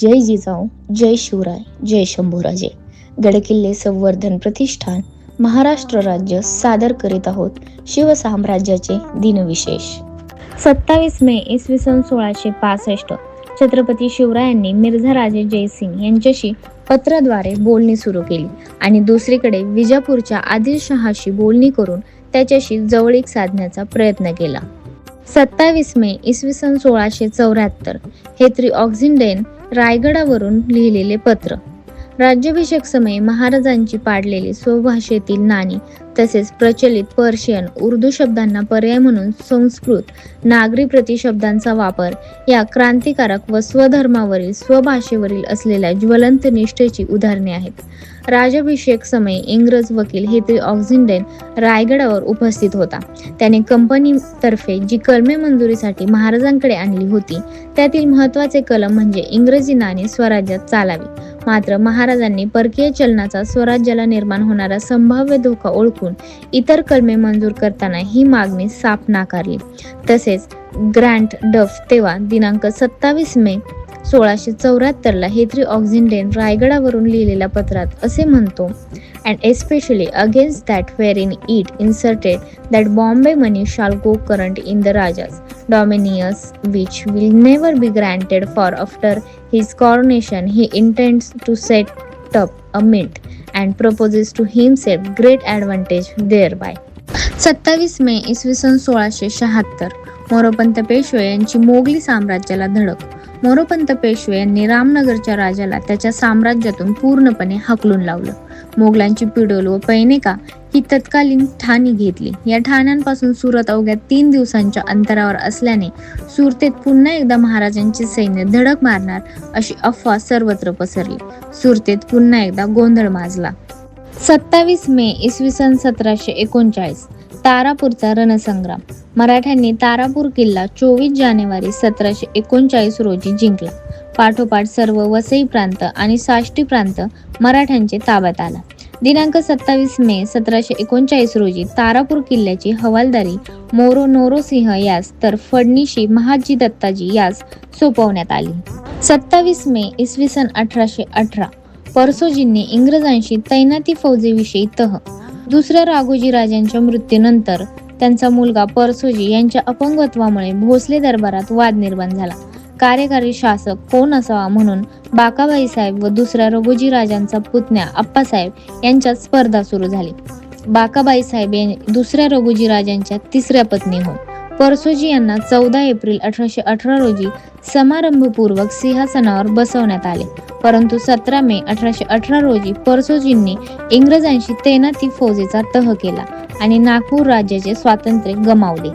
जय जिजाऊ, जय शिवराय, जय शंभूराजे. गडकिल्ले संवर्धन प्रतिष्ठान महाराष्ट्र राज्य सादर करीत आहोत शिवसाम्राज्याचे दिनविशेष. 27 मे इसवी सन 1665 छत्रपती शिवरायांनी मिर्झा राजे जयसिंग यांच्याशी पत्राद्वारे बोलणी सुरू केली आणि दुसरीकडे विजापूरच्या आदिलशहाशी बोलणी करून त्याच्याशी जवळीक साधण्याचा प्रयत्न केला. 27 मे इसवी सन 1674 हेत्री ऑक्झिंडेन रायगडावरून लिहिलेले पत्र. राज्याभिषेक समयी महाराजांची पाडलेली स्वभाषेतील नाणी तसेच प्रचलित पर्शियन उर्दू शब्दांना पर्याय म्हणून संस्कृत नागरी प्रतिशब्दांचा वापर या क्रांतिकारक व स्वधर्मावरील स्वभाषेवरील असलेल्या ज्वलंत निष्ठेची उदाहरणे आहेत. राज्याभिषेक समयी इंग्रज वकील हेत्री ऑक्झिंडेन रायगडावर उपस्थित होता. त्याने कंपनीतर्फे जी कलमे मंजुरीसाठी महाराजांकडे आणली होती त्यातील महत्त्वाचे कलम म्हणजे इंग्रजी नाणी स्वराज्यात चालावी. मात्र महाराजांनी परकीय चलनाचा स्वराज्याला निर्माण होणारा संभाव्य धोका ओळखून इतर कलमे मंजूर करताना ही मागणी साफ नाकारली. तसेच ग्रँट डफ तेव्हा दिनांक 27 मे 1674 ला हेत्री ऑक्झिंडेन रायगडावरून लिहिलेल्या पत्रात असे म्हणतो, and especially against that wherein it inserted that Bombay money shall go current in the Raja's dominions which will never be granted, for after his coronation he intends to set up a mint and proposes to himself great advantage thereby. 27 मे इसवी सन 1676 मोरोपंत पेशवे यांची Mowgli साम्राज्याला धडक. मोरोपंत पेशवे यांनी रामनगरच्या राजाला त्याच्या साम्राज्यातून पूर्णपणे हाकलून लावलं. मोगलांची पिडोल व पैनेका ही तत्कालीन ठाणी घेतली. या ठाण्यांपासून सुरत अवघ्या 3 दिवसांच्या अंतरावर असल्याने सुरतेत पुन्हा एकदा महाराजांचे सैन्य धडक मारणार अशी अफवा सर्वत्र पसरली. सुरतेत पुन्हा एकदा गोंधळ माजला. 27 मे इसवी सन 1739 तारापूरचा रणसंग्राम. मराठ्यांनी तारापूर किल्ला 24 जानेवारी 1739 रोजी जिंकला. पाठोपाठ सर्व वसई प्रांत आणि साष्टी प्रांत मराठ्यांच्या ताब्यात आला. दिनांक 27 मे 1739 रोजी तारापूर किल्ल्याची हवालदारी मोरो नोरोसिंह यास तर फडणीशी महाजी दत्ताजी यास सोपवण्यात आली. 27 मे इसवी सन 1818 परसोजींनी इंग्रजांशी तैनाती फौजेविषयी तह. दुसऱ्या राघोजी राजांच्या मृत्यूनंतर त्यांचा मुलगा परसोजी यांच्या अपंगत्वामुळे भोसले दरबारात वाद निर्माण झाला. कार्यकारी शासक कोण असावा म्हणून बाकाबाई साहेब व दुसऱ्या रघोजी राजांचा पुतण्या अप्पासाहेब यांच्यात स्पर्धा सुरू झाली. बाकाबाई साहेब दुसऱ्या रघोजी राजांच्या तिसऱ्या पत्नी होत. परसोजी यांना 14 एप्रिल 1818 रोजी समारंभपूर्वक सिंहासनावर बसवण्यात आले. परंतु 17 मे 1818 रोजी परसोजींनी इंग्रजांशी तैनाती फौजेचा तह केला आणि नागपूर राज्याचे स्वातंत्र्य गमावले.